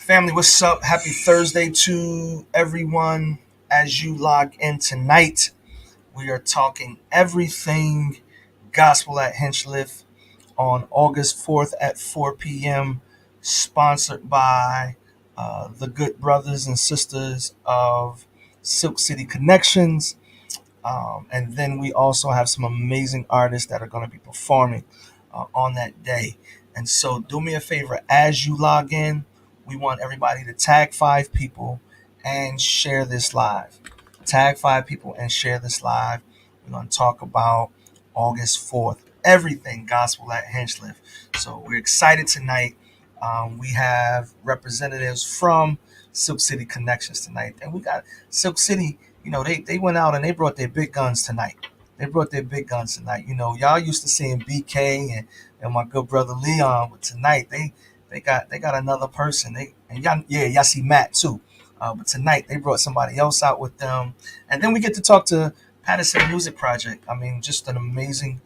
Family, what's up? Happy Thursday to everyone. As you log in tonight, we are talking everything gospel at Hinchliffe on August 4th at 4 p.m., sponsored by the good brothers and sisters of Silk City Connections. And then we also have some amazing artists that are going to be performing on that day. And so, do me a favor as you log in, we want everybody to tag 5 people and share this live. Tag 5 people and share this live. We're going to talk about August 4th, everything gospel at Hinchliffe. So, we're excited tonight. We have representatives from Silk City Connections tonight. And we got Silk City, they went out and they brought their big guns tonight. They brought their big guns tonight. Y'all used to seeing BK and my good brother Leon, but tonight they got another person. Y'all see Matt too. But tonight they brought somebody else out with them, and then we get to talk to Paterson Music Project. I mean, just an amazing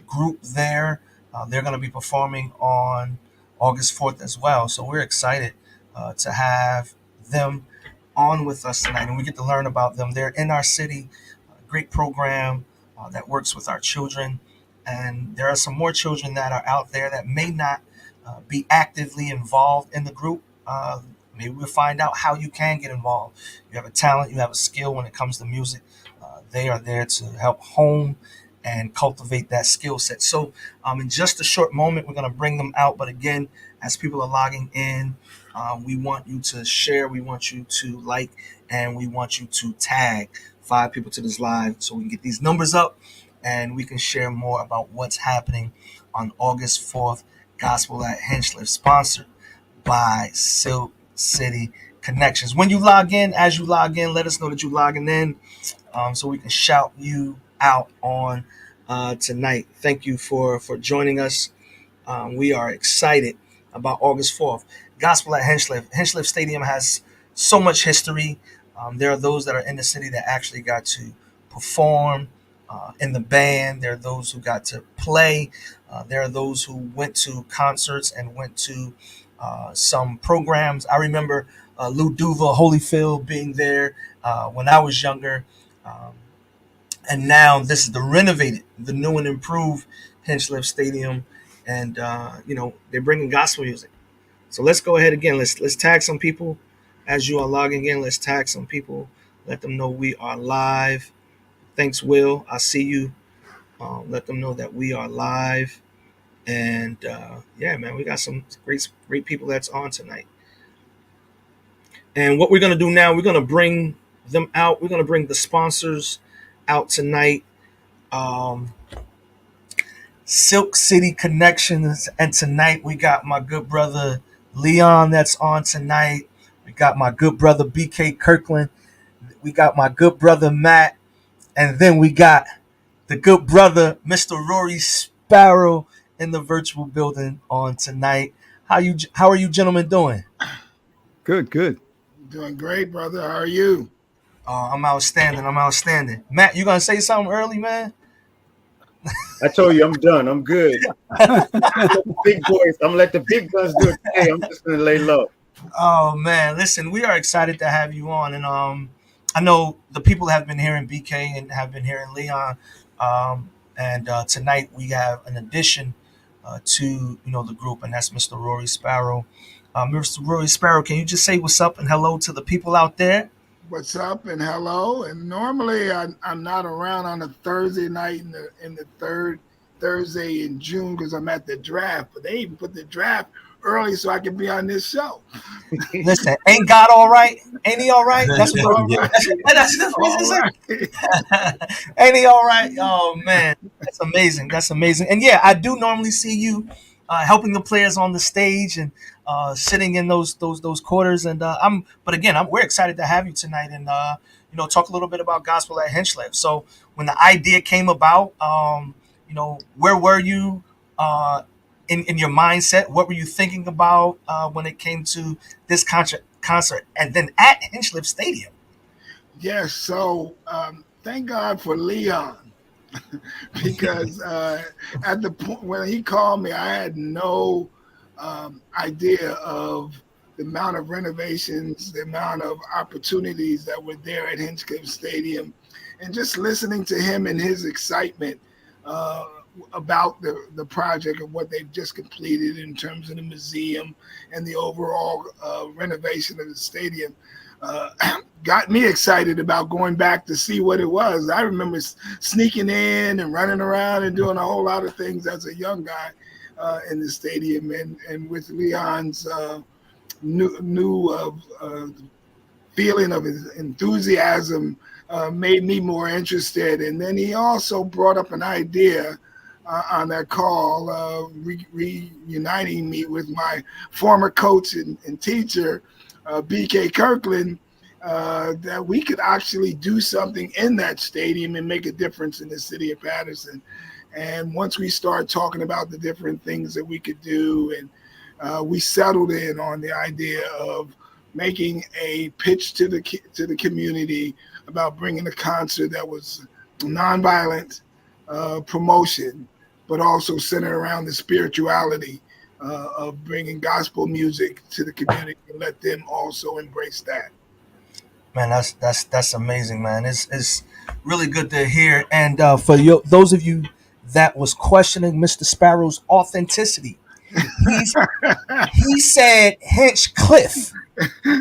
group there. They're going to be performing on August 4th as well. So we're excited to have them on with us tonight, and we get to learn about them. They're in our city, a great program that works with our children, and there are some more children that are out there that may not be actively involved in the group. Maybe we'll find out how you can get involved. You have a talent, you have a skill when it comes to music. They are there to help hone and cultivate that skill set. So, in just a short moment, we're going to bring them out. But again, as people are logging in, we want you to share, we want you to like, and we want you to tag 5 people to this live so we can get these numbers up and we can share more about what's happening on August 4th, Gospel at Hinchliffe, sponsored by Silk City Connections. When you log in, as you log in, let us know that you're logging in so we can shout you out on tonight. Thank you for joining us. We are excited about August 4th. Gospel at Hinchliffe. Hinchliffe Stadium has so much history. There are those that are in the city that actually got to perform in the band. There are those who got to play. There are those who went to concerts and went to some programs. I remember Lou Duva, Holyfield being there when I was younger. Um, and now this is the renovated, the new and improved Hinchliffe Stadium, and they're bringing gospel music. So let's go ahead again. Let's tag some people as you are logging in. Let's tag some people. Let them know we are live. Thanks, Will. I see you. Let them know that we are live. And yeah, man, we got some great people that's on tonight. And what we're gonna do now, we're gonna bring them out. We're gonna bring the sponsors out tonight. Um, Silk City Connections, and tonight we got my good brother Leon that's on tonight. We got my good brother BK Kirkland. We got my good brother Matt, and then we got the good brother Mr. Rory Sparrow in the virtual building on tonight. How are you gentlemen doing? Good, good. Doing great, brother. How are you? I'm outstanding. I'm outstanding. Matt, you gonna say something early, man? I told you I'm done. I'm good. Let the big boys. I'm gonna let the big guns do it today. I'm just gonna lay low. Oh man, listen, we are excited to have you on, and I know the people have been hearing BK and have been hearing Leon, and tonight we have an addition to the group, and that's Mr. Rory Sparrow. Mr. Rory Sparrow, can you just say what's up and hello to the people out there? What's up and hello? And normally I'm not around on a Thursday night in the third Thursday in June because I'm at the draft. But they even put the draft early so I can be on this show. Listen, ain't God all right? Ain't he all right? That's what All right. that's the All reason. right. Ain't he all right? Oh man, that's amazing. That's amazing. And yeah, I do normally see you helping the players on the stage and sitting in those quarters. And but again, we're excited to have you tonight and talk a little bit about gospel at Hinchliffe. So when the idea came about, where were you in your mindset? What were you thinking about when it came to this concert, and then at Hinchliffe Stadium? Yes. So thank God for Leon because at the point when he called me, I had no idea of the amount of renovations, the amount of opportunities that were there at Hinchliffe Stadium, and just listening to him and his excitement uh, about the project of what they've just completed in terms of the museum and the overall renovation of the stadium. Uh, got me excited about going back to see what it was. I remember sneaking in and running around and doing a whole lot of things as a young guy in the stadium, and with Leon's new feeling of his enthusiasm made me more interested. And then he also brought up an idea on that call, reuniting me with my former coach and teacher, BK Kirkland, that we could actually do something in that stadium and make a difference in the city of Paterson. And once we started talking about the different things that we could do, and we settled in on the idea of making a pitch to the community about bringing a concert that was nonviolent promotion, but also centered around the spirituality of bringing gospel music to the community and let them also embrace that. Man, that's amazing, man. It's really good to hear. And for those of you that was questioning Mr. Sparrow's authenticity, he's he said Hinchcliffe.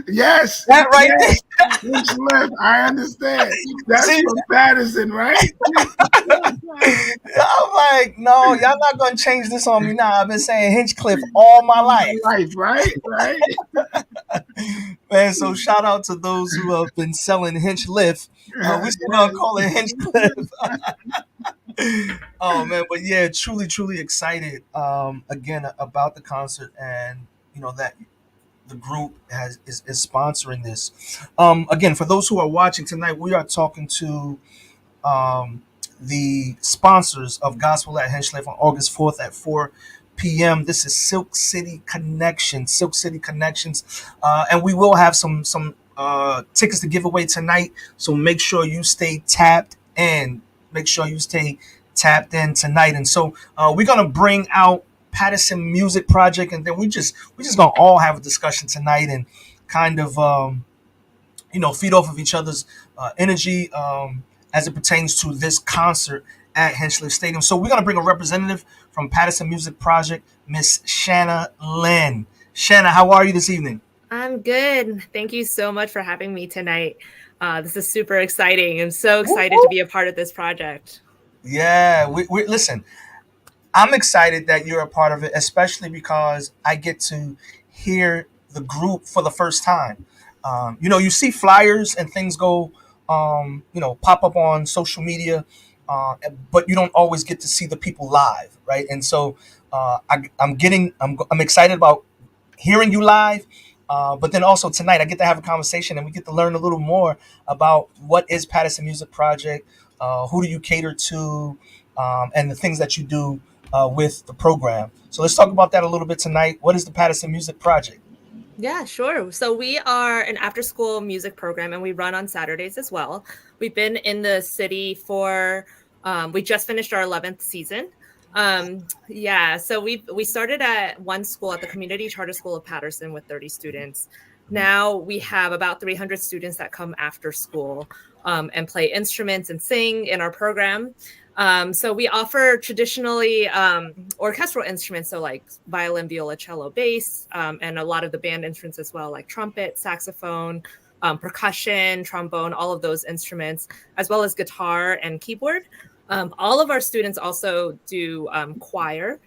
Yes, That right yes, Hinchliffe, I understand. That's See? from Paterson, right? there. I'm like, no, y'all not gonna change this on me now. I've been saying Hinchcliffe all my life, Life, right, right. man. So shout out to those who have been selling Hinchliffe. We still gonna call it Hinchcliffe. Oh man, but yeah, truly excited again about the concert, and that the group is sponsoring this. Again, for those who are watching tonight, we are talking to um, the sponsors of Gospel at Hinchliffe on August 4th at 4 p.m. This is Silk City Connections, and we will have some tickets to give away tonight. So make sure you stay tapped in. Make sure you stay tapped in tonight. And so we're gonna bring out Paterson Music Project, and then we just gonna all have a discussion tonight and kind of feed off of each other's energy as it pertains to this concert at Hinchliffe Stadium. So we're gonna bring a representative from Paterson Music Project, Miss Shanna Lynn. Shanna, how are you this evening? I'm good. Thank you so much for having me tonight. This is super exciting. I'm so excited to be a part of this project. Yeah, we listen. I'm excited that you're a part of it, especially because I get to hear the group for the first time. You see flyers and things go, pop up on social media, but you don't always get to see the people live, right? And so I'm excited about hearing you live. But then also tonight, I get to have a conversation and we get to learn a little more about what is Paterson Music Project, who do you cater to, and the things that you do with the program. So let's talk about that a little bit tonight. What is the Paterson Music Project? Yeah, sure. So we are an after-school music program, and we run on Saturdays as well. We've been in the city for, we just finished our 11th season. So we started at one school at the Community Charter School of Paterson with 30 students. Now we have about 300 students that come after school and play instruments and sing in our program. So we offer traditionally orchestral instruments, so like violin, viola, cello, bass, and a lot of the band instruments as well, like trumpet, saxophone, percussion, trombone, all of those instruments, as well as guitar and keyboard. All of our students also do choir.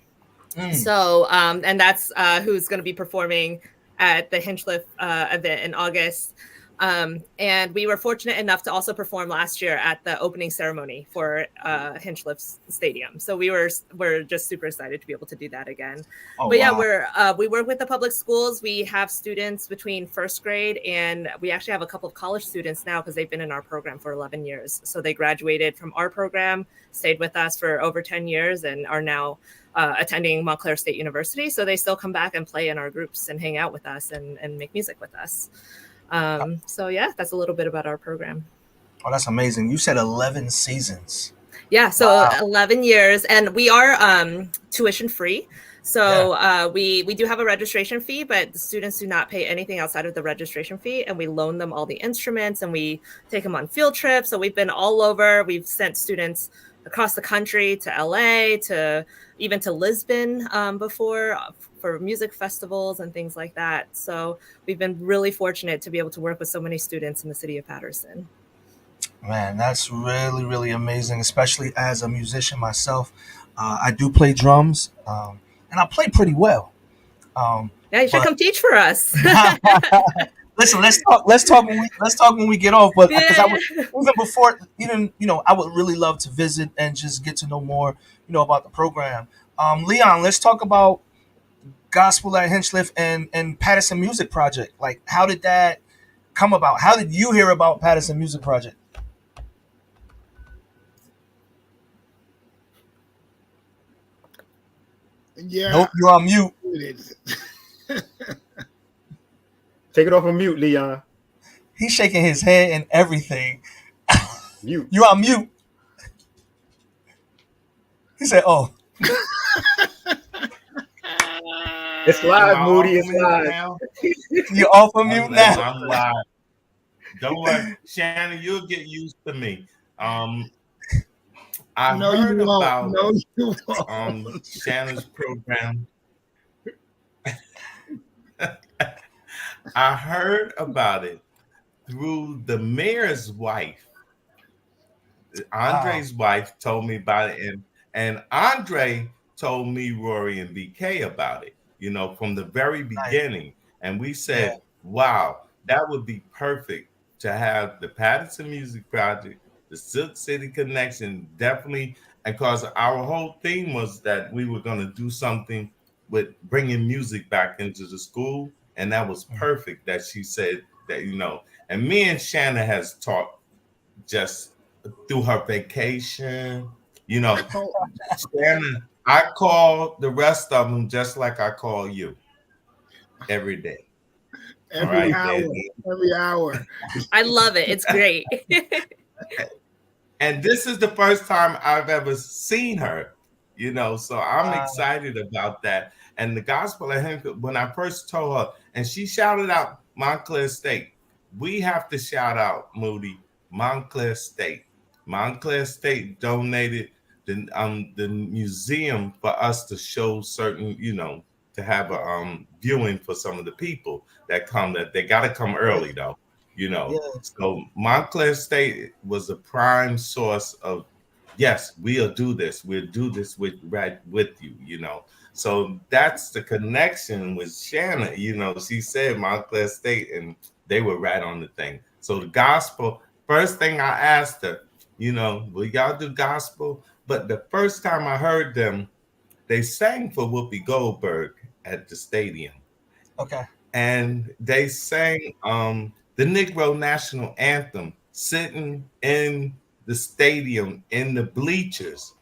So, and that's who's going to be performing at the Hinchliffe event in August. And we were fortunate enough to also perform last year at the opening ceremony for Hinchliffe Stadium. So we're just super excited to be able to do that again. Oh, but yeah, wow. we work with the public schools. We have students between first grade, and we actually have a couple of college students now because they've been in our program for 11 years. So they graduated from our program, stayed with us for over 10 years, and are now attending Montclair State University. So they still come back and play in our groups and hang out with us and make music with us. So yeah, that's a little bit about our program. Oh, that's amazing. You said 11 seasons. Yeah, so wow. 11 years, and we are tuition free. So we do have a registration fee, but the students do not pay anything outside of the registration fee, and we loan them all the instruments, and we take them on field trips. So we've been all over. We've sent students across the country to LA, to even to Lisbon before for music festivals and things like that. So we've been really fortunate to be able to work with so many students in the city of Paterson. Man, that's really, really amazing, especially as a musician myself. I do play drums, and I play pretty well. Yeah, you should come teach for us. Listen, let's talk when we get off. But because I would Yeah. even before, even I would really love to visit and just get to know more, about the program. Leon, let's talk about Gospel at Hinchliffe and Paterson Music Project. Like, how did that come about? How did you hear about Paterson Music Project? Yeah, Nope, you're on mute. it is. Take it off of mute, Leon. He's shaking his head and everything. Mute. You're on mute. He said, "Oh, It's Am live, I Moody. off It's mute live. now? you're off of mute now." I'm live. Don't worry, Shannon, you'll get used to me. I No, heard you won't. about No, you won't. Shannon's program. I heard about it through the mayor's wife. Andre's wife told me about it, and Andre told me, Rory and BK, about it, from the very beginning. And we said, Yeah. wow, that would be perfect to have the Paterson Music Project, the Silk City Connection, definitely. Because our whole theme was that we were going to do something with bringing music back into the school. And that was perfect that she said that, and me and Shannon has talked just through her vacation, Shannon, I call the rest of them just like I call you every day. Every All hour. right, Every hour. I love it. It's great. and this is the first time I've ever seen her, so I'm excited about that. And the gospel of him, when I first told her, and she shouted out Montclair State. We have to shout out, Moody, Montclair State. Montclair State donated the museum for us to show certain, to have a viewing for some of the people that come. That they got to come early though, Yeah. So Montclair State was a prime source of, yes, we'll do this. We'll do this with you. So that's the connection with Shannon. She said Montclair State, and they were right on the thing. So the gospel, first thing I asked her, will y'all do gospel? But the first time I heard them, they sang for Whoopi Goldberg at the stadium. Okay. And they sang the Negro National Anthem sitting in the stadium in the bleachers.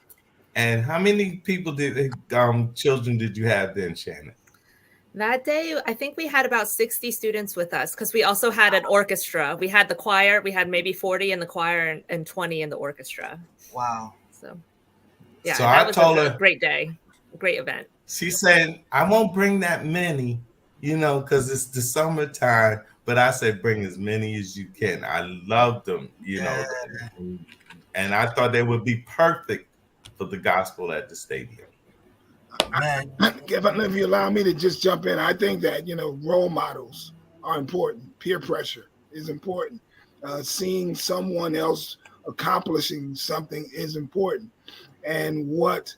And how many people children did you have then, Shannon? That day, I think we had about 60 students with us because we also had an orchestra. We had the choir. We had maybe 40 in the choir and 20 in the orchestra. Wow. So, yeah, So that I was told a her, great day, a great event. She said, I won't bring that many, because it's the summertime. But I said, bring as many as you can. I love them, and I thought they would be perfect for the gospel at the stadium. Man. If you allow me to just jump in, I think that, role models are important. Peer pressure is important. Seeing someone else accomplishing something is important. And what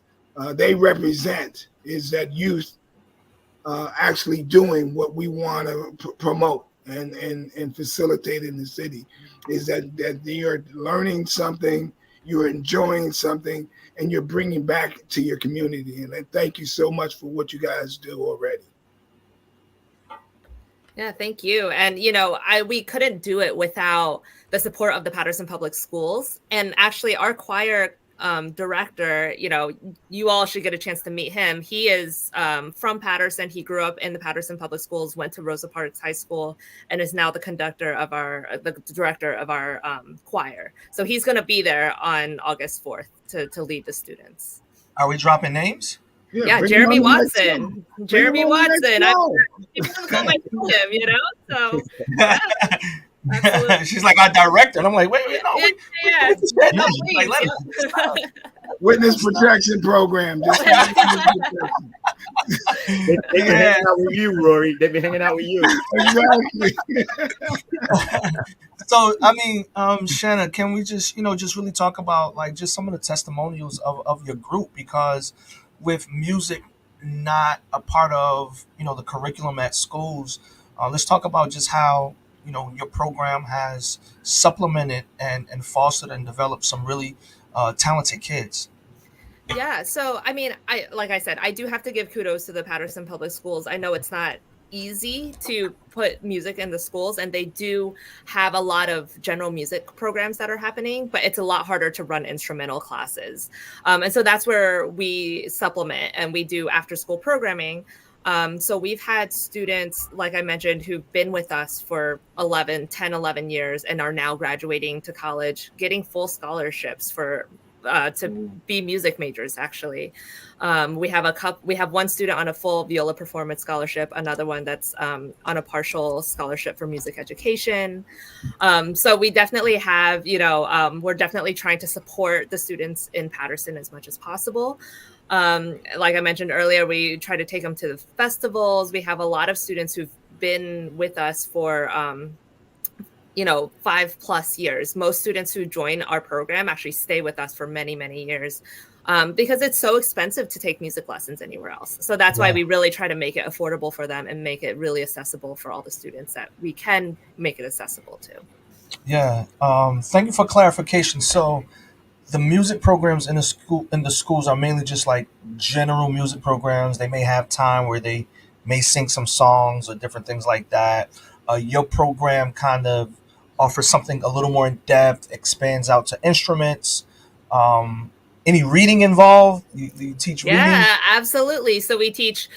they represent is that youth actually doing what we want to promote and facilitate in the city, is that you're learning something, you're enjoying something, and you're bringing back to your community. And thank you so much for what you guys do already. Yeah, thank you. And, we couldn't do it without the support of the Paterson Public Schools. And actually our choir director, you all should get a chance to meet him. He is from Paterson. He grew up in the Paterson Public Schools, went to Rosa Parks High School, and is now the the director of our choir. So he's going to be there on August 4th to lead the students. Are we dropping names? Yeah, bring him Jeremy on the next show. Watson. Bring him Jeremy on the next Watson. show. People come I know him, you know? So yeah, absolutely. She's like our director, and I'm like, wait, Yeah, no, yeah, we yeah. can just No, like, please. let us stop. Witness protection program. Just They be Yeah. hanging out with you, Rory. They be hanging out with you. exactly. So I mean, Shanna, can we just just really talk about like just some of the testimonials of your group, because with music not a part of the curriculum at schools, let's talk about just how your program has supplemented and fostered and developed some really talented kids. Yeah, so I mean, like I said, I do have to give kudos to the Paterson Public Schools. I know it's not easy to put music in the schools, and they do have a lot of general music programs that are happening, but it's a lot harder to run instrumental classes. And so that's where we supplement and we do after school programming. So we've had students, like I mentioned, who've been with us for 11 years and are now graduating to college, getting full scholarships for to be music majors. Actually, we have one student on a full viola performance scholarship, another one that's on a partial scholarship for music education. So we definitely have, we're definitely trying to support the students in Paterson as much as possible. Like I mentioned earlier, we try to take them to the festivals. We have a lot of students who've been with us for 5+ years. Most students who join our program actually stay with us for many, many years, because it's so expensive to take music lessons anywhere else. So that's why we really try to make it affordable for them and make it really accessible for all the students that we can make it accessible to. Yeah. Thank you for clarification. So the music programs in the schools are mainly just like general music programs. They may have time where they may sing some songs or different things like that. Your program kind of offers something a little more in depth, expands out to instruments. Um, any reading involved? You teach reading? Yeah, absolutely. So we teach,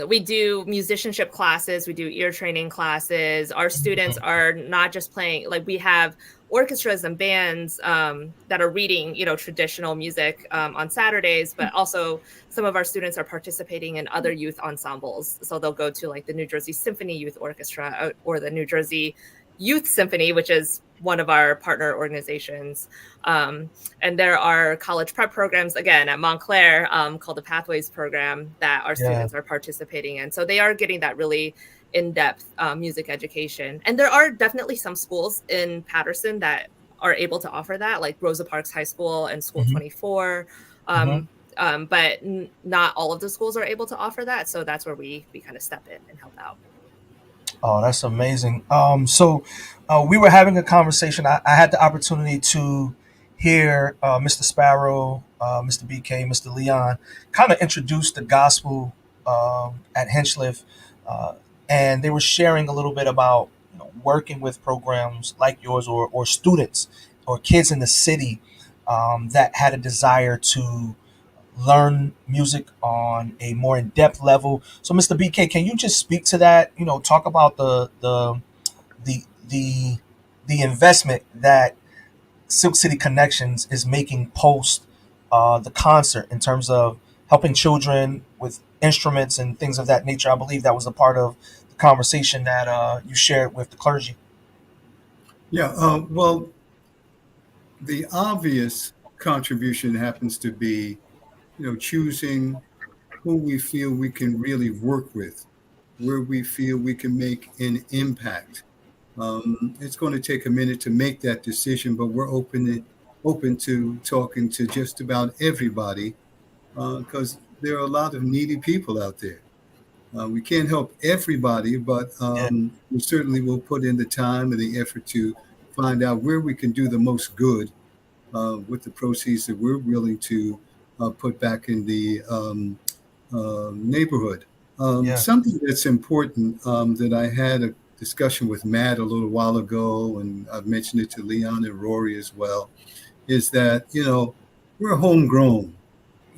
we do musicianship classes, we do ear training classes. Our students are not just playing, like we have orchestras and bands that are reading, traditional music on Saturdays, but also some of our students are participating in other youth ensembles. So they'll go to like the New Jersey Symphony Youth Orchestra or the New Jersey Youth Symphony, which is one of our partner organizations. And there are college prep programs, again, at Montclair, called the Pathways program that our students are participating in. So they are getting that really in-depth music education. And there are definitely some schools in Paterson that are able to offer that, like Rosa Parks High School and School 24. But not all of the schools are able to offer that. So that's where we kind of step in and help out. Oh, that's amazing. So we were having a conversation. I had the opportunity to hear Mr. Sparrow, Mr. BK, Mr. Leon kind of introduce the gospel at Hinchliffe, uh, and they were sharing a little bit about working with programs like yours, or students or kids in the city that had a desire to learn music on a more in-depth level. So, Mr. BK, can you just speak to that? Talk about the the the investment that Silk City Connections is making post the concert in terms of helping children with instruments and things of that nature. I believe that was a part of the conversation that you shared with the clergy. Yeah. Well, the obvious contribution happens to be, choosing who we feel we can really work with, where we feel we can make an impact. It's going to take a minute to make that decision, but we're open to talking to just about everybody, because there are a lot of needy people out there. We can't help everybody, but Yeah, we certainly will put in the time and the effort to find out where we can do the most good with the proceeds that we're willing to put back in the neighborhood. yeah, Something that's important, that I had a discussion with Matt a little while ago, and I've mentioned it to Leon and Rory as well, is that, we're homegrown.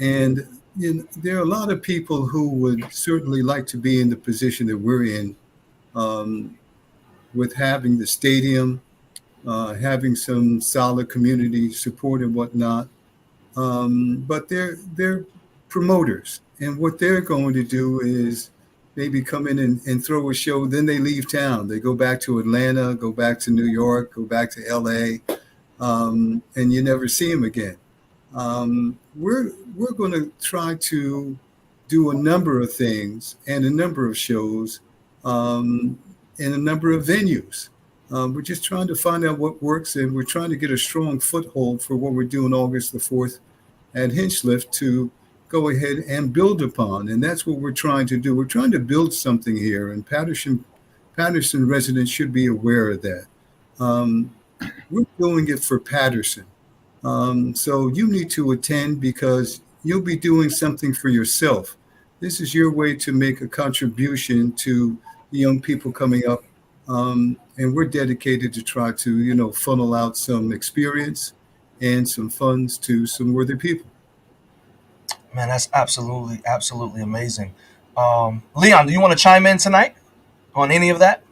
And there are a lot of people who would certainly like to be in the position that we're in, um, with having the stadium, having some solid community support and whatnot. But they're promoters, And what they're going to do is maybe come in and throw a show. Then they leave town. They go back to Atlanta, go back to New York, go back to LA, and you never see them again. We're going to try to do a number of things and a number of shows in a number of venues. We're just trying to find out what works, and we're trying to get a strong foothold for what we're doing August the 4th at Hinchliffe to go ahead and build upon. And that's what we're trying to do. We're trying to build something here, and Paterson residents should be aware of that. Um, we're doing it for Paterson. So you need to attend because you'll be doing something for yourself. This is your way to make a contribution to the young people coming up. And we're dedicated to try to, funnel out some experience and some funds to some worthy people. Man, that's absolutely, absolutely amazing. Leon, do you want to chime in tonight on any of that?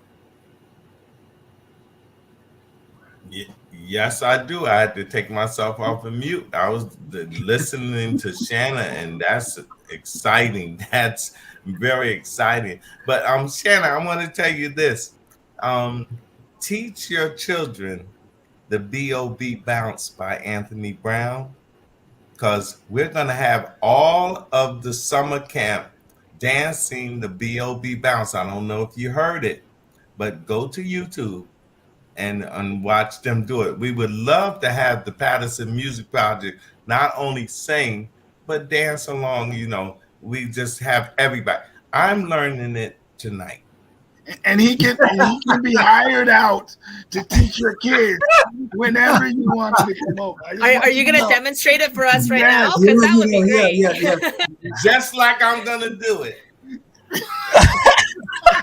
Yes, I do. I had to take myself off of mute. I was listening to Shanna, and that's exciting. That's very exciting. But Shanna, I want to tell you this. Um, Teach your children the B.O.B. Bounce by Anthony Brown, because we're going to have all of the summer camp dancing the B.O.B. Bounce. I don't know if you heard it, but go to YouTube and watch them do it. We would love to have the Paterson Music Project not only sing, but dance along. We just have everybody. I'm learning it tonight. And he can be hired out to teach your kids whenever you want him to come over. Are you going to demonstrate it for us right Yes. now? Because that would be great. Yeah. Just like I'm going to do it.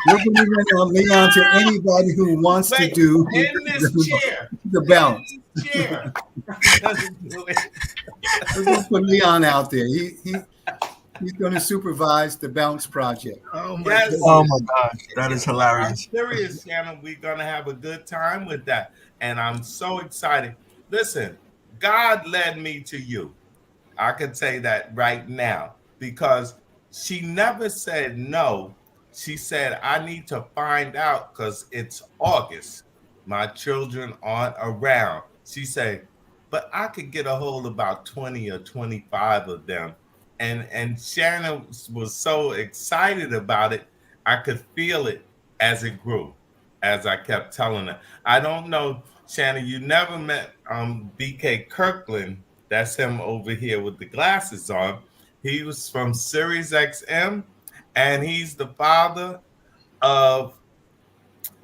We're going to bring on Leon to anybody who wants to do in this chair. The bounce. Chair. We're going to put Leon out there. He's going to supervise the bounce project. Oh my Yes. goodness. Oh my gosh, that is I'm hilarious. serious, Shannon. We're going to have a good time with that. And I'm so excited. Listen, God led me to you. I can say that right now because she never said no. She said, I need to find out because it's August. My children aren't around. She said, but I could get a hold of about 20 or 25 of them. And Shannon was so excited about it. I could feel it as it grew, as I kept telling her. I don't know, Shannon, you never met BK Kirkland. That's him over here with the glasses on. He was from Sirius XM, and he's the father of,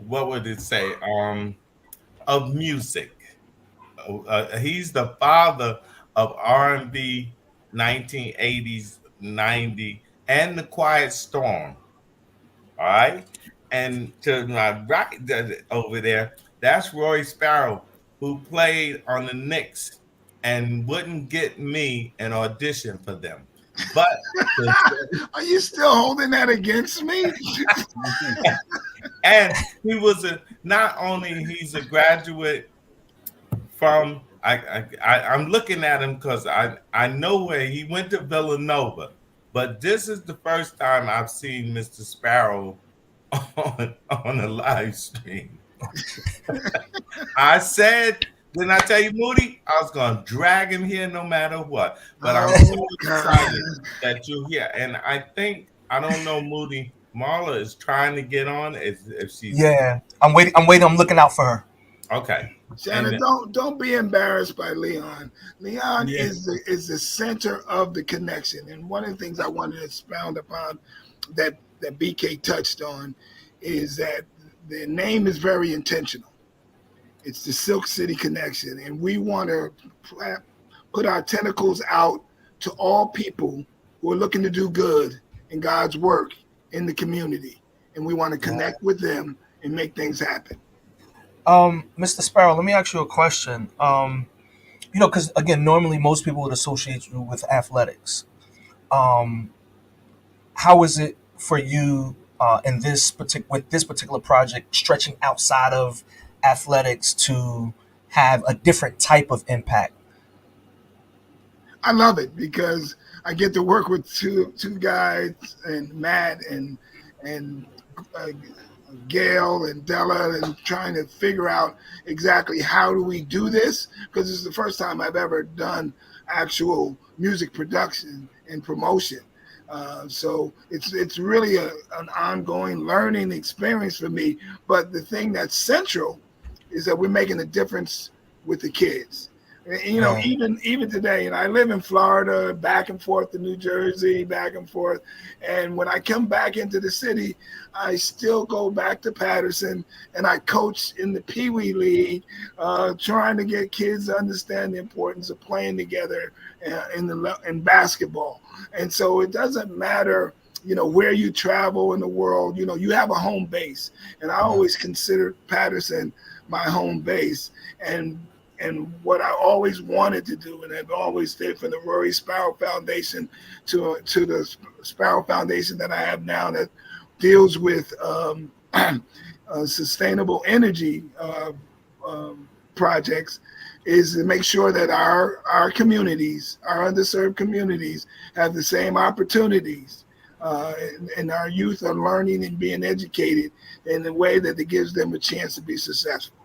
what would it say, of music. He's the father of R&B 1980s, 90, and the Quiet Storm. All right. And to my right over there, that's Roy Sparrow, who played on the Knicks and wouldn't get me an audition for them. But Are you still holding that against me? and he was not only he's a graduate from I'm looking at him because I know where he went to Villanova, but this is the first time I've seen Mr. Sparrow on a live stream. I said, didn't I tell you, Moody? I was gonna drag him here no matter what. But I'm so excited that you're here. And I think I don't know, Moody. Marla is trying to get on if she's I'm waiting. I'm looking out for her. okay. Shannon, don't be embarrassed by Leon. Leon is the center of the connection. And one of the things I wanted to expound upon that BK touched on is that the name is very intentional. It's the Silk City Connection. And we want to put our tentacles out to all people who are looking to do good in God's work in the community. And we want to connect with them and make things happen. Mr. Sparrow, let me ask you a question. Because again, normally most people would associate you with athletics. How is it for you in with this particular project, stretching outside of athletics to have a different type of impact? I love it because I get to work with two guys and Matt and uh, Gail and Della and trying to figure out exactly how do we do this because it's the first time I've ever done actual music production and promotion. So it's really an ongoing learning experience for me. But the thing that's central is that we're making a difference with the kids. You know, Yeah. even today, I live in Florida, back and forth to New Jersey, back and forth. And when I come back into the city, I still go back to Paterson and I coach in the Pee Wee League, trying to get kids to understand the importance of playing together in basketball. And so it doesn't matter, where you travel in the world. You have a home base, and I Yeah. always considered Paterson my home base. And what I always wanted to do, and I've always did, from the Rory Sparrow Foundation to the Sparrow Foundation that I have now, that deals with sustainable energy projects, is to make sure that our communities, our underserved communities, have the same opportunities, and our youth are learning and being educated in a way that it gives them a chance to be successful.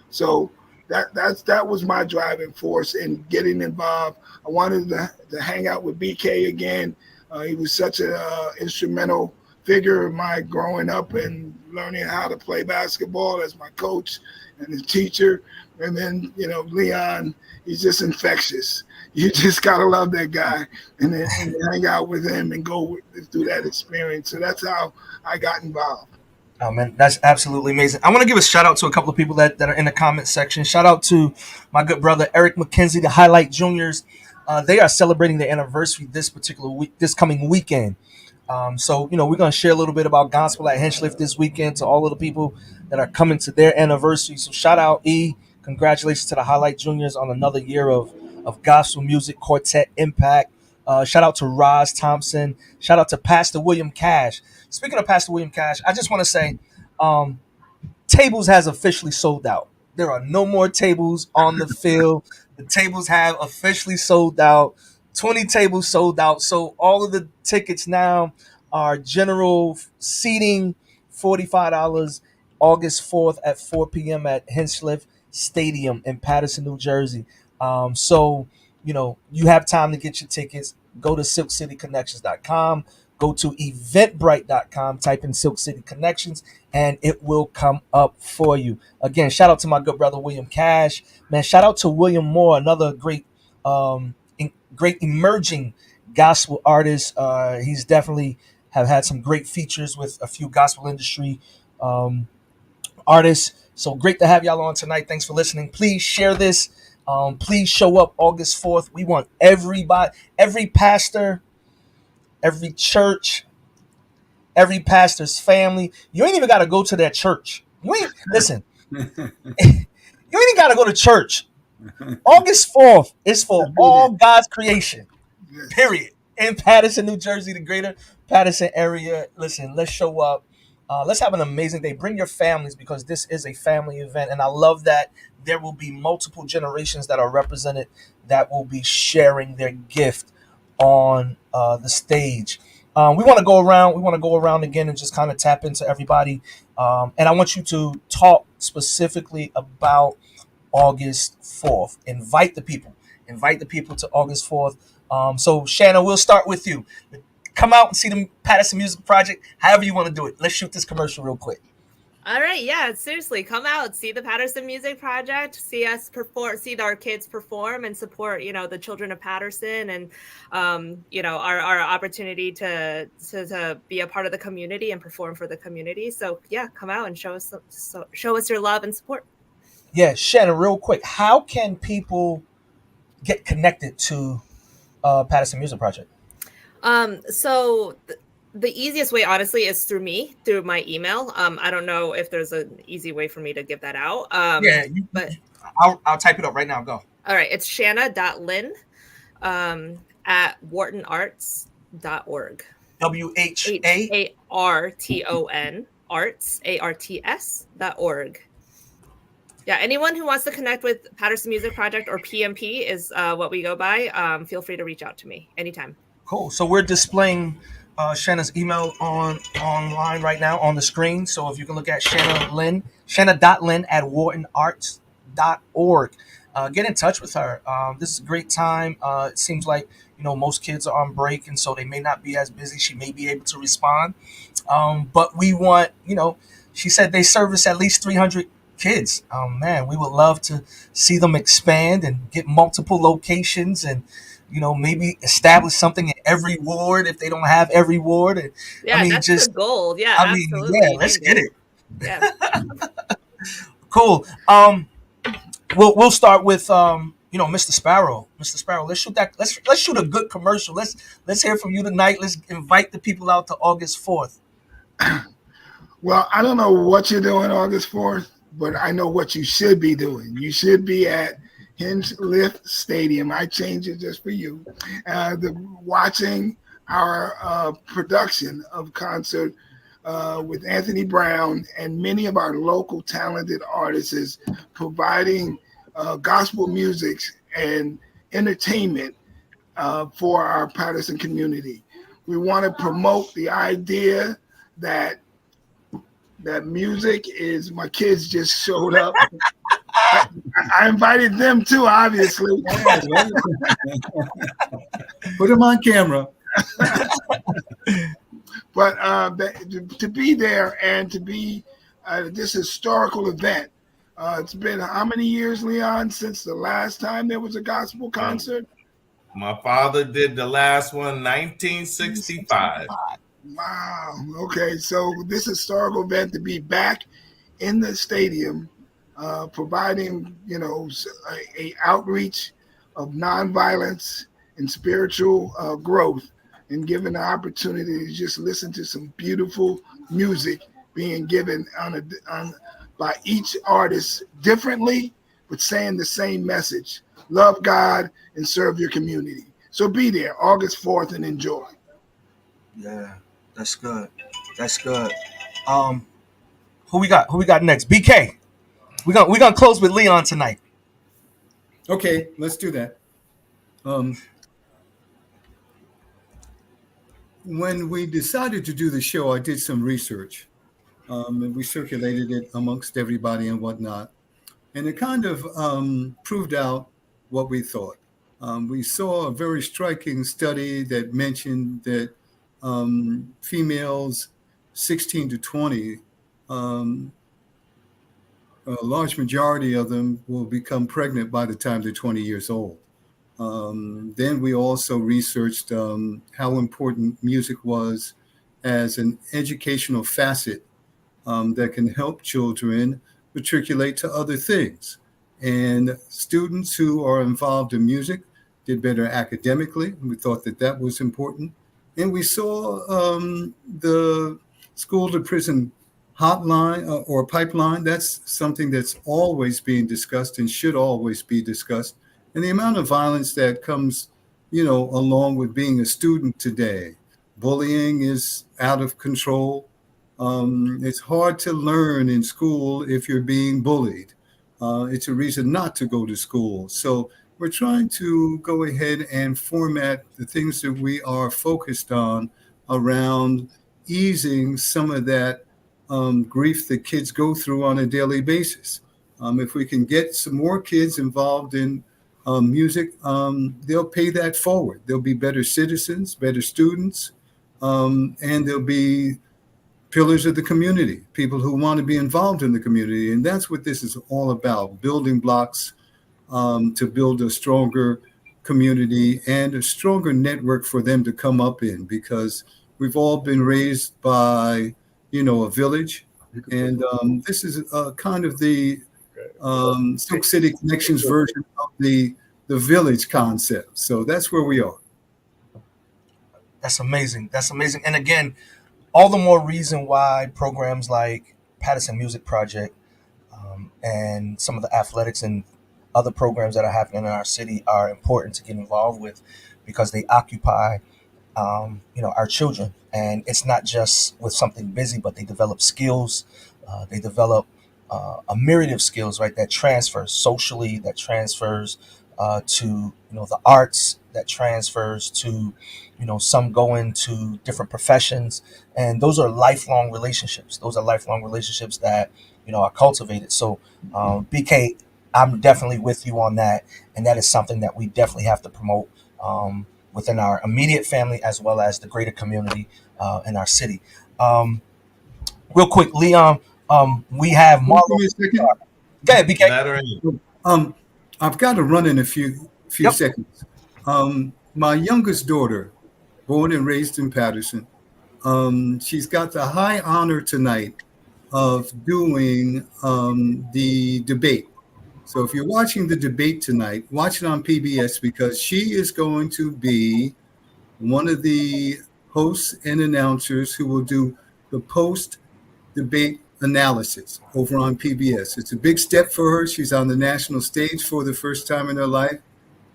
So that was my driving force in getting involved. I wanted to hang out with BK again. He was such an instrumental figure of my growing up and learning how to play basketball as my coach and his teacher. And then, Leon, he's just infectious. You just gotta love that guy, and hang out with him and go through that experience. So that's how I got involved. Oh man, that's absolutely amazing. I want to give a shout out to a couple of people that are in the comment section. Shout out to my good brother Eric McKenzie, the Highlight Juniors. They are celebrating their anniversary this particular week, this coming weekend. So we're gonna share a little bit about gospel at Hinchliffe this weekend to all of the people that are coming to their anniversary. So shout out E, congratulations to the Highlight Juniors on another year of gospel music quartet impact. Shout out to Roz Thompson. Shout out to Pastor William Cash. Speaking of Pastor William Cash, I just want to say, um, tables has officially sold out. There are no more tables on the field. The tables have officially sold out. 20 tables sold out. So all of the tickets now are general seating, $45, August 4th at 4 p.m. at Hinchliffe Stadium in Paterson, New Jersey. You have time to get your tickets. Go to silkcityconnections.com. Go to eventbrite.com, type in Silk City Connections, and it will come up for you. Again, shout out to my good brother William Cash. Man, shout out to William Moore, another great emerging gospel artist. He's definitely have had some great features with a few gospel industry um, artists. So great to have y'all on tonight. Thanks for listening. Please share this. Please show up August 4th. We want everybody, every pastor, every church, every pastor's family. You ain't even got to go to that church. You ain't listen. You ain't got to go to church. August 4th is for all God's creation. Yes. Period. In Paterson, New Jersey, the greater Paterson area. Listen, let's show up. Let's have an amazing day. Bring your families because this is a family event. And I love that there will be multiple generations that are represented that will be sharing their gift on the stage. We want to go around. We want to go around again and just kind of tap into everybody. And I want you to talk specifically about August 4th. Invite the people. Invite the people to August 4th. So, Shanna, we'll start with you. Come out and see the Paterson Music Project, however you want to do it. Let's shoot this commercial real quick. All right, yeah, seriously, come out, see the Paterson Music Project, see us perform, see our kids perform, and support, the children of Paterson, and our opportunity to be a part of the community and perform for the community. So yeah, come out and show us your love and support. Yeah, Shannon, real quick, how can people get connected to Paterson Music Project? So the easiest way, honestly, is through my email. I don't know if there's an easy way for me to give that out. But I'll type it up right now. Go. All right, it's shanna.lynn at whartonarts.org. WHA HARTON arts ARTS.org. Yeah, anyone who wants to connect with Paterson Music Project or PMP is what we go by. Feel free to reach out to me anytime. Cool. So we're displaying Shanna's email online right now on the screen. So if you can look at Shanna.Lynn at whartonarts.org. Get in touch with her. This is a great time. It seems like most kids are on break, and so they may not be as busy. She may be able to respond, but we want She said they service at least 300 kids. Man, we would love to see them expand and get multiple locations and maybe establish something in every ward if they don't have every ward. And, Yeah, that's the goal. Yeah, yeah, absolutely. let's get it. Yeah. Cool. We'll start with Mr. Sparrow. Mr. Sparrow, let's shoot that. Let's shoot a good commercial. Let's hear from you tonight. Let's invite the people out to August 4th. Well, I don't know what you're doing August 4th, but I know what you should be doing. You should be at Hinchliffe Stadium. I changed it just for you. Watching our production of concert with Anthony Brown and many of our local talented artists, providing gospel music and entertainment for our Paterson community. We want to promote the idea that music is. My kids just showed up. I invited them too, obviously. Put them on camera. But to be there and to be this historical event. It's been how many years, Leon, since the last time there was a gospel concert? My father did the last one, 1965. Wow. Okay, so this historical event to be back in the stadium, providing a outreach of nonviolence and spiritual growth, and giving the opportunity to just listen to some beautiful music being given by each artist differently, but saying the same message: love God and serve your community. So be there August 4th and enjoy. Yeah, that's good. That's good. Who we got next? BK. We're gonna close with Leon tonight. Okay, let's do that. When we decided to do the show, I did some research, and we circulated it amongst everybody and whatnot, and it kind of proved out what we thought. We saw a very striking study that mentioned that females 16 to 20, a large majority of them will become pregnant by the time they're 20 years old. Then we also researched how important music was as an educational facet that can help children matriculate to other things. And students who are involved in music did better academically. We thought that was important. And we saw the school to prison hotline or pipeline. That's something that's always being discussed and should always be discussed. And the amount of violence that comes, along with being a student today. Bullying is out of control. It's hard to learn in school if you're being bullied. It's a reason not to go to school. So we're trying to go ahead and format the things that we are focused on around easing some of that grief that kids go through on a daily basis. If we can get some more kids involved in music, they'll pay that forward. They'll be better citizens, better students, and they'll be pillars of the community, people who want to be involved in the community. And that's what this is all about, building blocks to build a stronger community and a stronger network for them to come up in, because we've all been raised by, a village. And this is kind of the Silk City Connections version of the village concept. So that's where we are. That's amazing. That's amazing. And again, all the more reason why programs like Paterson Music Project and some of the athletics and other programs that are happening in our city are important to get involved with, because they occupy, our children. And it's not just with something busy, but they develop skills. They develop a myriad of skills, right? That transfers socially, that transfers to the arts, that transfers to some go into different professions, and those are lifelong relationships. Those are lifelong relationships that are cultivated. So, BK, I'm definitely with you on that, and that is something that we definitely have to promote within our immediate family as well as the greater community in our city. Um, Real quick, Leon, we have Can you Marlo. give me a second? Go ahead, BK. Let her in. Um, I've got to run in a few Yep. seconds. My youngest daughter, born and raised in Paterson, she's got the high honor tonight of doing the debate. So if you're watching the debate tonight, watch it on PBS because she is going to be one of the hosts and announcers who will do the post debate analysis over on PBS. It's a big step for her. She's on the national stage for the first time in her life.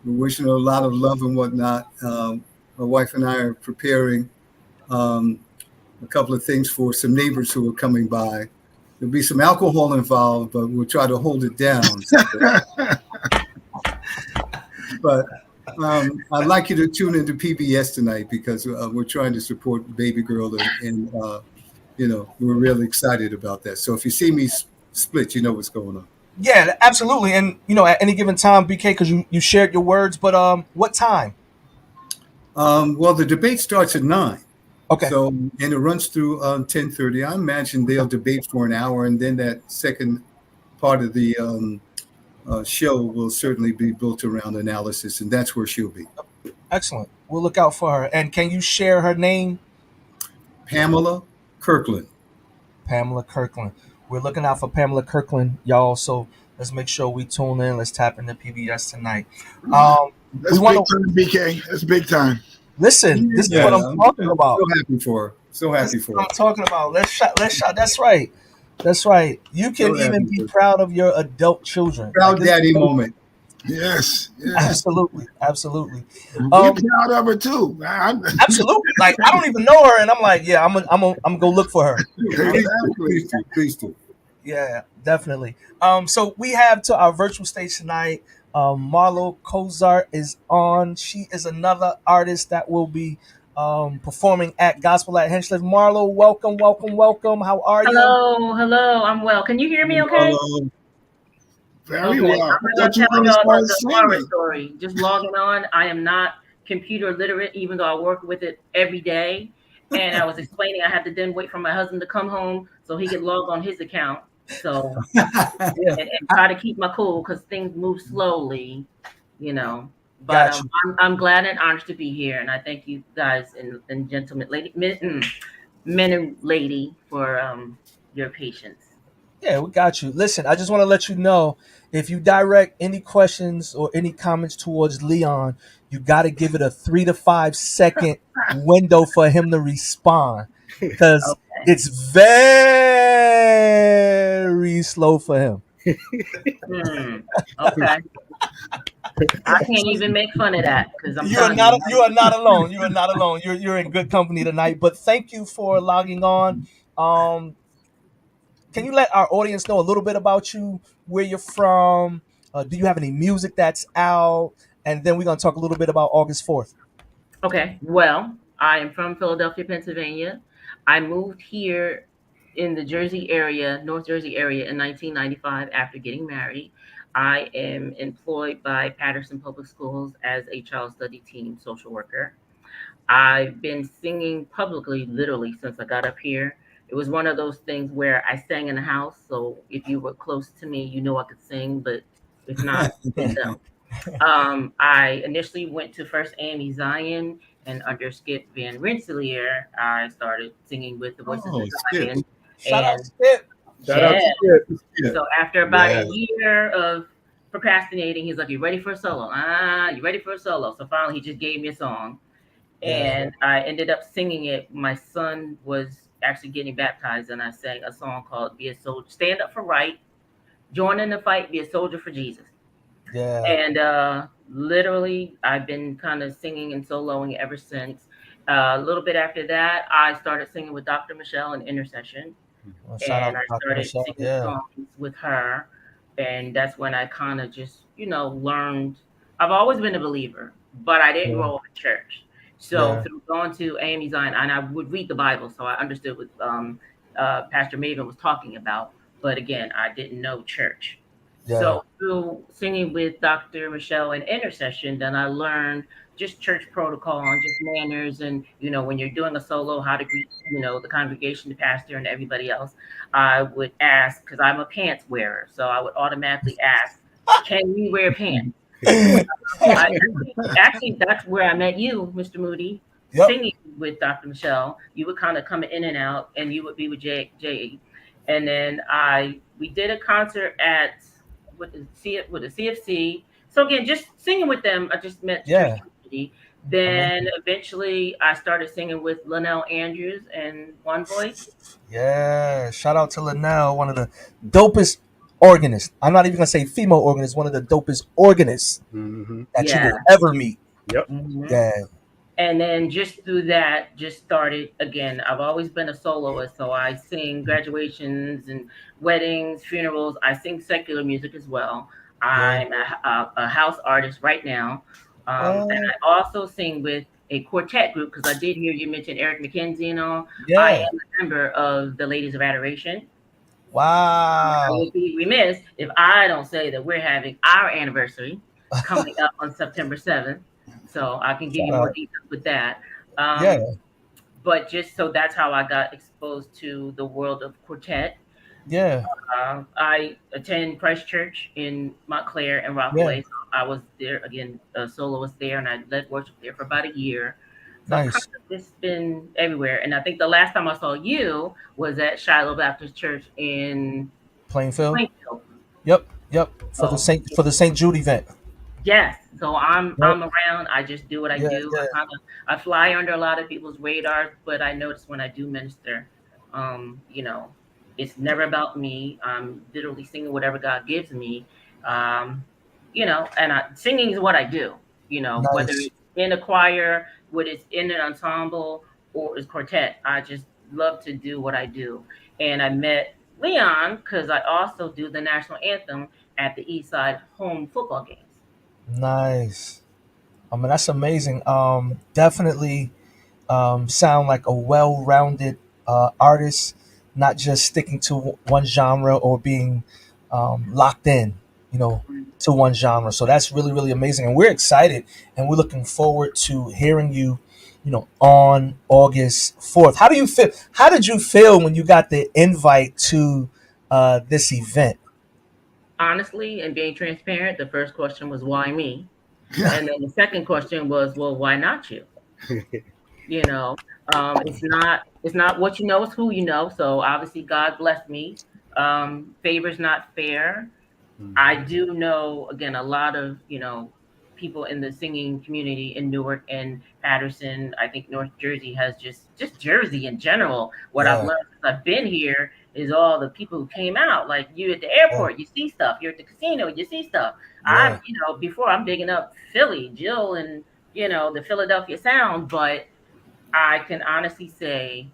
We're wishing her a lot of love and whatnot. My wife and I are preparing um, a couple of things for some neighbors who are coming by. There'll be some alcohol involved, but we'll try to hold it down. But I'd like you to tune into PBS tonight because we're trying to support baby girl and we're really excited about that. So if you see me split, you know what's going on. Yeah, absolutely. And at any given time, BK, because you shared your words, but what time? Well, the debate starts at 9. Okay. So, and it runs through 10:30. I imagine they'll debate for an hour, and then that second part of the show will certainly be built around analysis, and that's where she'll be. Excellent. We'll look out for her. And can you share her name? Pamela Kirkland. Pamela Kirkland. We're looking out for Pamela Kirkland, y'all. So let's make sure we tune in. Let's tap into PBS tonight. We That's want big to time, BK. That's big time. listen. This is Yeah, what I'm talking I'm about. so happy for her. So This happy is for what her. I'm talking about. Let's shot. Let's shot. That's right. That's right. You So can even happy be for her. proud of your adult children. Like Proud this. daddy moment. Yes, yes. Absolutely. Absolutely. We're Um, proud of her too. Absolutely. Like I don't even know her, and I'm like, yeah, I'm gonna go look for her. Please do, Exactly. please do, please do. Yeah, definitely. So we have to our virtual stage tonight. Marlo Kozart is on. She is another artist that will be performing at Gospel at Hinchliffe. Marlo, welcome, welcome, welcome. How are you? Hello, hello. I'm well. Can you hear me okay? Very Okay. well. I'm I gonna thought you tell were going to y'all start the horror singing. story. Just logging on. I am not computer literate, even though I work with it every day. And I was explaining I had to then wait for my husband to come home so he could log on his account. So Yeah, and try to keep my cool because things move slowly, you know. But got you. I'm glad and honored to be here, and I thank you guys and gentlemen, men and lady for your patience. Yeah, we got you. Listen, I just want to let you know if you direct any questions or any comments towards Leon, you got to give it a 3 to 5 second window for him to respond because Okay. it's very slow for him. Hmm. Okay. I can't even make fun of that because I'm You are telling not you. you are not alone. You are not alone. You're in good company tonight. But thank you for logging on. Um, can you let our audience know a little bit about you, where you're from? Do you have any music that's out? And then we're gonna talk a little bit about August 4th. Okay. Well, I am from Philadelphia, Pennsylvania. I moved here in the Jersey area, North Jersey area in 1995 after getting married. I am employed by Paterson Public Schools as a child study team social worker. I've been singing publicly literally since I got up here. It was one of those things where I sang in the house. So if you were close to me, you know I could sing, but if not, then no. I initially went to First AME Zion, and under Skip Van Rensselaer, I started singing with the Voices of Oh, Skip. Zion. Shout out And Skip. Shout out yeah, to Skip. Yeah. so after about a Yes. year of procrastinating, he's like, "You ready for a solo? You ready for a solo?" So finally, he just gave me a song, Yeah, and I ended up singing it. My son was actually getting baptized, and I sang a song called "Be a Soldier, Stand Up for Right, Join in the Fight, Be a Soldier for Jesus." yeah, And literally, I've been kind of singing and soloing ever since. A little bit after that, I started singing with Dr. Michelle in Intercession. Well, shout and out I to Dr. started Michelle. singing Yeah, songs with her, and that's when I kind of just learned. I've always been a believer, but I didn't yeah, grow up in church. So yeah, through going to AME Zion, and I would read the Bible, so I understood what Pastor Maven was talking about. But again, I didn't know church. yeah, So through singing with Dr. Michelle and intercession, then I learned just church protocol and just manners, and when you're doing a solo, how to greet the congregation, the pastor, and everybody else. I would ask, because I'm a pants wearer, so I would automatically ask, can we wear pants? I actually that's where I met you, Mr. Moody, yep, singing with Dr. Michelle. You would kind of come in and out, and you would be with Jay, and then we did a concert at with the CFC. So again, just singing with them, I just met the church yeah. community. Then Amazing. eventually, I started singing with Linnell Andrews and One Voice. Yeah, shout out to Linnell, one of the dopest organists. I'm not even gonna say female organist, one of the dopest organists Mm-hmm. that you Yeah. will ever meet. Yep. Mhm. Yeah, And then just through that, just started again. I've always been a soloist, so I sing graduations and weddings, funerals. I sing secular music as well. yeah. I'm a house artist right now, and What? I also sing with a quartet group because I did hear you mention Eric McKenzie and all. I Yeah. am a member of the Ladies of Adoration. I Wow. would be remiss if I don't say that we're having our anniversary coming up on September 7th. So I can give Shout you more out. details with that. Yeah, But just so that's how I got exposed to the world of quartet. yeah, I attend Christ Church in Montclair and yeah. Rockaway. So I was there again, a soloist there, and I led worship there for about a year. So I've kind Nice. of just been everywhere. And I think the last time I saw you was at Shiloh Baptist Church in Plainfield. Plainfield. Yep, yep. For the So Saint Jude event. yes, so Yep. I'm around. I just do what I Yeah, do. yeah, I fly under a lot of people's radars, but I notice when I do minister, you know, it's never about me. I'm literally singing whatever God gives me. Um, and singing is what I do. Whether nice. it's in a choir, whether it's in an ensemble or it's quartet, I just love to do what I do. And I met Leon because I also do the national anthem at the East Side home football games. Nice. I mean, that's amazing. Definitely sound like a well-rounded artist, not just sticking to one genre or being locked in, you know, to one genre. So that's really, really amazing, and we're excited, and we're looking forward to hearing you, on August 4th. How do you feel? How did you feel when you got the invite to this event? Honestly, and being transparent, the first question was why me, Yeah. and then the second question was, well, why not you? You know, it's not what you know, it's who you know. So obviously, God blessed me. Favor's not fair. I do know, again, a lot of, people in the singing community in Newark and Paterson. I think North Jersey has just Jersey in general. What I've Yeah, learned since I've been here is all the people who came out. Like you at the yeah, airport, you see stuff. You're at the casino, you see stuff. yeah, Before I'm bigging up Philly, Jill, and the Philadelphia Sound, but I can honestly say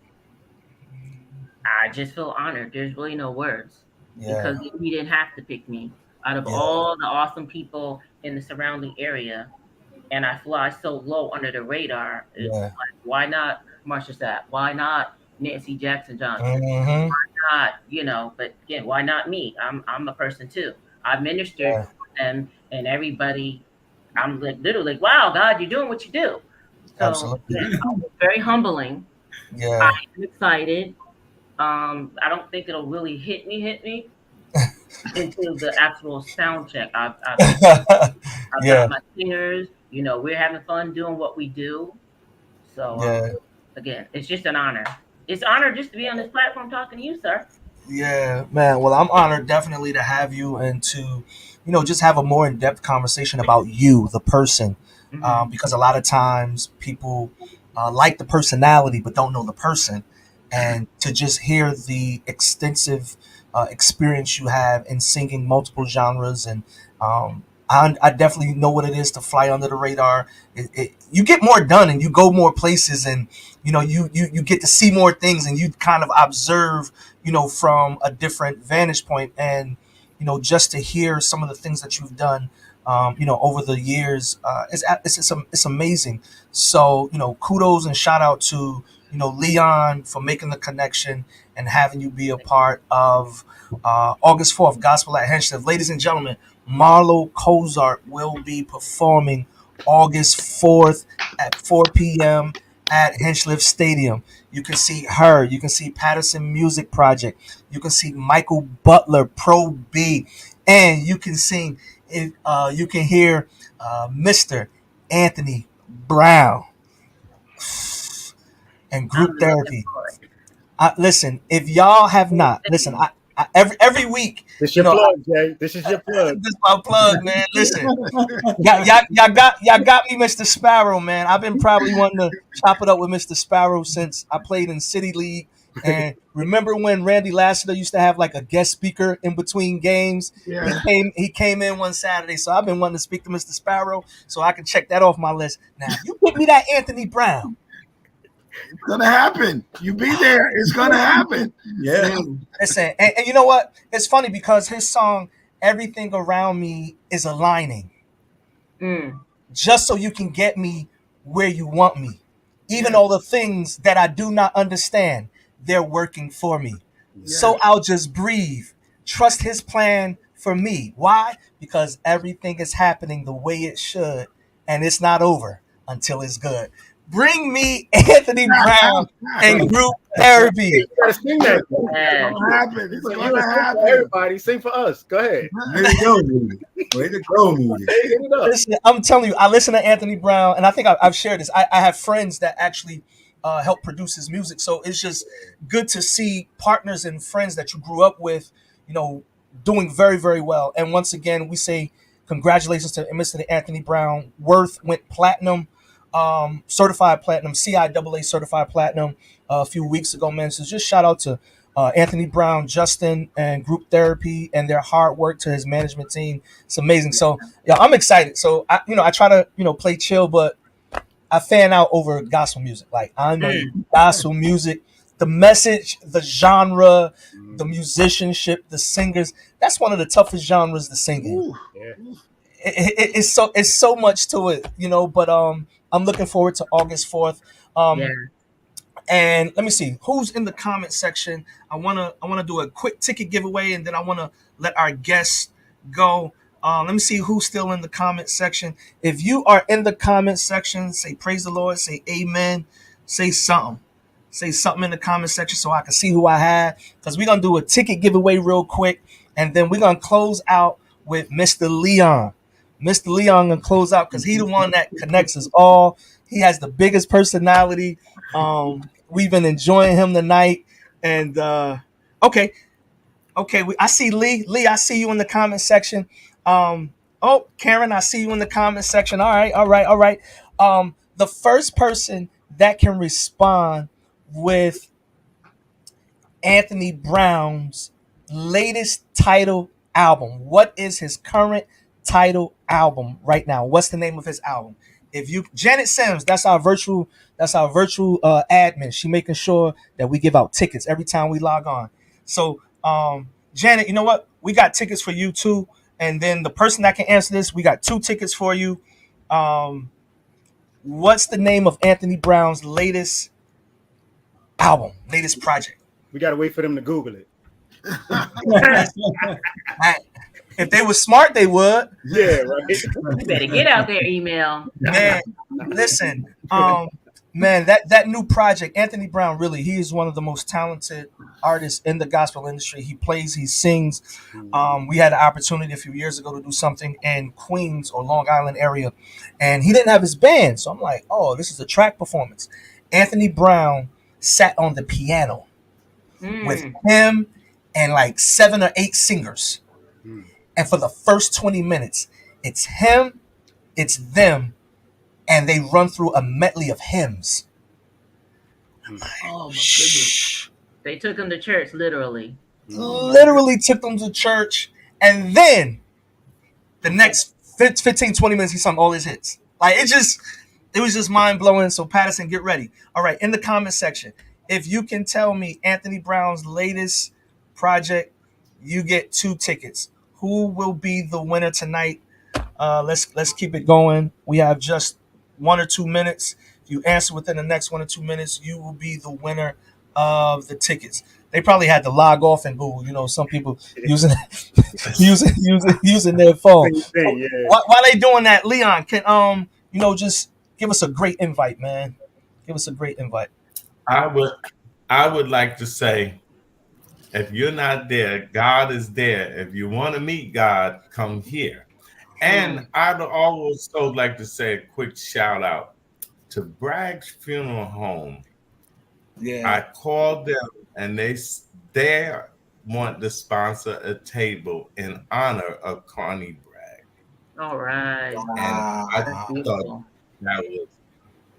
I just feel honored. There's really no words yeah, because he didn't have to pick me. Out of yeah, all the awesome people in the surrounding area, and I fly so low under the radar, it's yeah. like, why not Marsha Sapp? Why not Nancy Jackson Johnson? Mm-hmm. Not, but again, why not me? I'm a person too. I've ministered Yeah, for them and everybody. I'm like literally like, wow, God, you're doing what you do. So absolutely. again, it's very humbling. I Yeah. am excited. I don't think it'll really hit me until the actual sound check. I've got Yeah, my singers. We're having fun doing what we do. So yeah, again, it's just an honor. It's an honor just to be on this platform talking to you, sir. yeah, man. Well, I'm honored definitely to have you and to, just have a more in depth conversation about you, the person, Hmm. because a lot of times people like the personality but don't know the person, and to just hear the extensive experience you have in singing multiple genres, and I definitely know what it is to fly under the radar. You get more done and you go more places, and you get to see more things, and you kind of observe from a different vantage point, and just to hear some of the things that you've done over the years, it's amazing. So kudos and shout out to Leon for making the connection and having you be a part of August 4th Gospel at Hinchliffe. Ladies and gentlemen, Marlo Cozart will be performing August 4th at 4 p.m. at Hinchliffe Stadium. You can see her. You can see Paterson Music Project. You can see Michael Butler, Pro B, and you can sing. You can hear Mr. Anthony Brown and I'm Group looking Therapy. for it. Listen, if y'all have not, listen, every week, This your plug, Jay. This is your plug. this is my plug, man. Listen, y'all got me, Mr. Sparrow, man. I've been probably wanting to chop it up with Mr. Sparrow since I played in City League. And remember when Randy Lassiter used to have like a guest speaker in between games? Yeah. He came in one Saturday, so I've been wanting to speak to Mr. Sparrow so I can check that off my list. Now you give me that Anthony Brown. It's gonna happen. You be there. It's gonna happen. Yeah. Listen, and you know what? It's funny because his song "Everything Around Me" is aligning, just so you can get me where you want me. Even all the things that I do not understand, they're working for me. So I'll just breathe. Trust his plan for me. Why? Because everything is happening the way it should, and it's not over until it's good. Bring me Anthony Brown and Group Therapy. You gotta sing that. Yeah. It's gonna happen. It's You gonna gotta sing for happen. everybody. Sing for us. Go ahead. Way to go, Moody. Way to go, Moody. Hey, hit it up. Listen, I'm telling you, I listen to Anthony Brown, and I think I've shared this. I have friends that actually help produce his music, so it's just good to see partners and friends that you grew up with, doing very, very well. And once again, we say congratulations to Mr. Anthony Brown. Worth went platinum, certified platinum, CIAA certified platinum a few weeks ago, man. So just shout out to Anthony Brown, Justin, and Group Therapy, and their hard work to his management team. It's amazing. So yeah, I'm excited. So I try to play chill, but I fan out over gospel music. Like I know gospel music, the message, the genre, the musicianship, the singers. That's one of the toughest genres to sing in. Ooh. Yeah. It's so much to it, But I'm looking forward to August 4th. Yeah. And let me see who's in the comment section. I wanna do a quick ticket giveaway, and then I wanna let our guests go. Let me see who's still in the comment section. If you are in the comment section, say praise the Lord, say amen, say something. Say something in the comment section so I can see who I had. Because we're gonna do a ticket giveaway real quick, and then we're gonna close out with Mr. Leon. Mr. Leon gonna close out because he's the one that connects us all. He has the biggest personality. We've been enjoying him tonight. And okay. I see Lee. Lee, I see you in the comment section. Karen, I see you in the comment section. All right. The first person that can respond with Anthony Brown's latest title album. What is his current title album right now? What's the name of his album? If you Janet Sims, that's our virtual admin. She making sure that we give out tickets every time we log on. So Janet, you know what? We got tickets for you too. And then the person that can answer this, we got 2 tickets for you. What's the name of Anthony Brown's latest album, latest project? We gotta wait for them to Google it. If they were smart, they would. Yeah, right. You better get out there, email. Man, listen, man, that new project, Anthony Brown, really, he is one of the most talented artists in the gospel industry. He plays, he sings. We had an opportunity a few years ago to do something in Queens or Long Island area, and he didn't have his band. So I'm like, oh, this is a track performance. Anthony Brown sat on the piano with him and like 7 or 8 singers. And for the first 20 minutes, it's him, it's them, and they run through a medley of hymns. Oh my goodness. They took him to church, literally. Literally took them to church. And then the next 15, 20 minutes, he sung all his hits. Like it was just mind blowing. So Paterson, get ready. All right, in the comment section, if you can tell me Anthony Brown's latest project, you get 2 tickets. Who will be the winner tonight? Let's keep it going. We have just 1 or 2 minutes. If you answer within the next 1 or 2 minutes, you will be the winner of the tickets. They probably had to log off and go. Some people using using their phone. Same thing, yeah. While they doing that, Leon can just give us a great invite, man. Give us a great invite. I would I would like to say, if you're not there, God is there. If you want to meet God, come here. And I'd also like to say a quick shout out to Bragg's Funeral Home. Yeah. I called them and they want to sponsor a table in honor of Connie Bragg. All right. And I That's thought beautiful. that was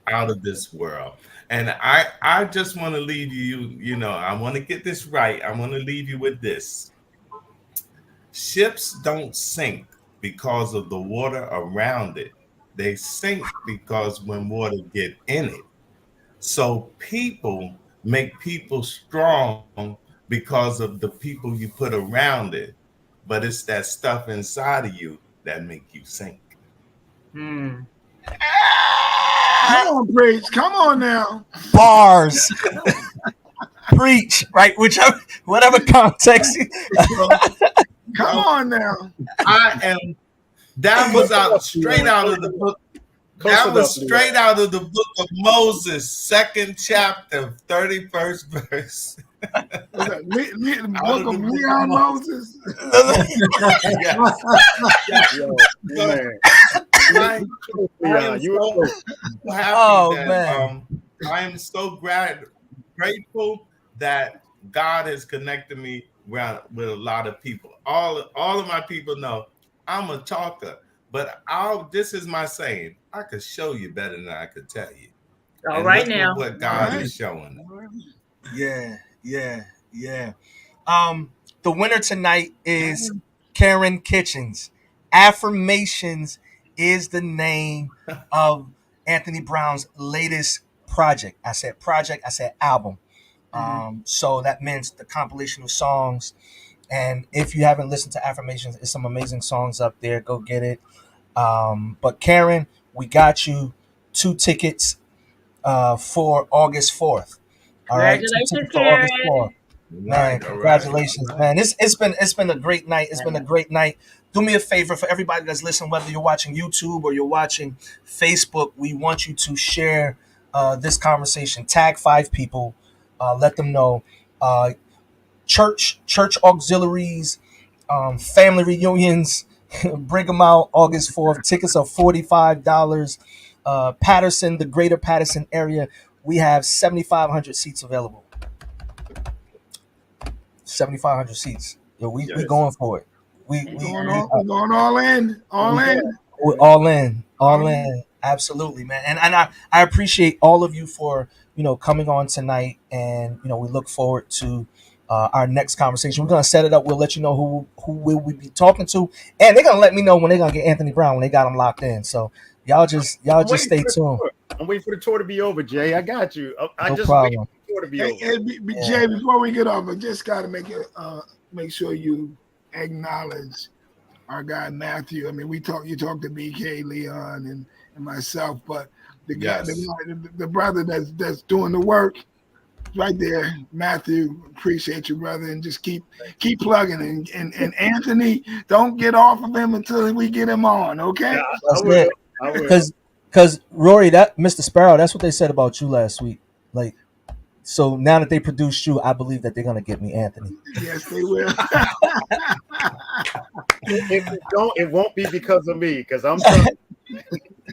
out of this world. And I just want to leave you, I want to get this right. I want to leave you with this. Ships don't sink because of the water around it. They sink because when water get in it. So people make people strong because of the people you put around it. But it's that stuff inside of you that make you sink. Hmm. Come on, Preach. Come on now. Bars. Preach, right? Whatever context. Come on now. That was straight out of the book. That was straight out of the book of Moses, 2nd chapter, 31st verse. Was that the book of Leon Moses? I am so happy that I am so grateful that God has connected me with a lot of people. All of my people know I'm a talker, but this is my saying. I could show you better than I could tell you. All right now. What God is showing. Yeah. The winner tonight is Karen Kitchens. Affirmations is the name of Anthony Brown's latest project. I said project, I said album. So that means the compilation of songs. And if you haven't listened to Affirmations, it's some amazing songs up there. Go get it. But Karen, we got you 2 tickets for August 4th. All right, 2 Congratulations, tickets for August 4th. Karen. Man, congratulations, man. It's been a great night. It's been a great night. Do me a favor for everybody that's listening, whether you're watching YouTube or you're watching Facebook, we want you to share this conversation. Tag 5 people. Let them know. Church auxiliaries, family reunions. Bring them out August 4th. Tickets are $45. Paterson, the greater Paterson area, we have 7,500 seats available. 7,500 seats. Yo, we going for it. We're going all in. We're all in. Absolutely, man. And I appreciate all of you for coming on tonight, and we look forward to our next conversation. We're gonna set it up. We'll let you know who will we be talking to, and they're gonna let me know when they're gonna get Anthony Brown when they got him locked in. So y'all just stay tuned. I'm waiting for the tour to be over, Jay. I got you. No problem. For the tour to be over. Jay, before we get off, I just got to make sure you acknowledge our guy Matthew. I mean, you talked to BK, Leon, and myself, but the guy, the brother that's doing the work right there, Matthew. Appreciate you, brother, and just keep plugging. And Anthony, don't get off of him until we get him on. Okay, that's it. Because Rory, that Mr. Sparrow, that's what they said about you last week. Like, so now that they produced you, I believe that they're gonna get me Anthony. Yes, they will. If you don't, it won't be because of me. Because I'm trying.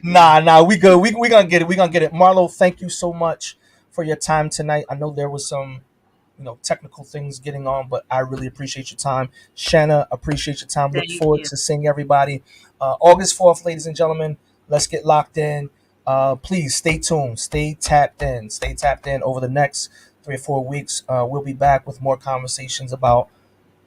Nah, we good. We gonna get it. We gonna get it. Marlo, thank you so much for your time tonight. I know there was some, technical things getting on, but I really appreciate your time. Shanna, appreciate your time. Look forward to seeing everybody August 4th, ladies and gentlemen. Let's get locked in. Please stay tuned. Stay tapped in. Stay tapped in over the next 3 or 4 weeks. We'll be back with more conversations about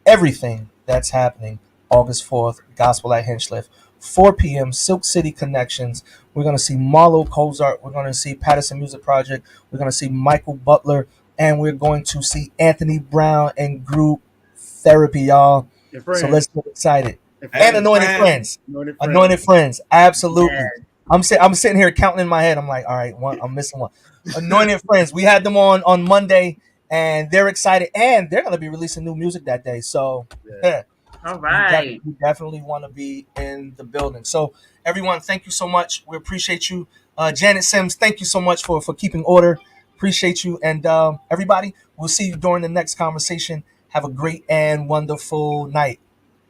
everything that's happening August 4th, Gospel at Hinchliffe. 4 p.m., Silk City Connections. We're going to see Marlo Cozart. We're going to see Paterson Music Project. We're going to see Michael Butler. And we're going to see Anthony Brown and group Therapy, y'all. And So let's friends. get excited. And And And Anointed friends. Friends. Anointed friends. Anointed Friends. Absolutely. Yes. I'm sitting here counting in my head. I'm like, all right, I'm missing one. Anointed Friends. We had them on Monday, and they're excited, and they're gonna be releasing new music that day. So Yeah. All right. you definitely want to be in the building. So everyone, thank you so much. We appreciate you. Janet Sims, thank you so much for keeping order. Appreciate you, and everybody, we'll see you during the next conversation. Have a great and wonderful night.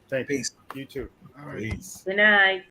Thank you. Peace. You too. All right. Peace. Good night.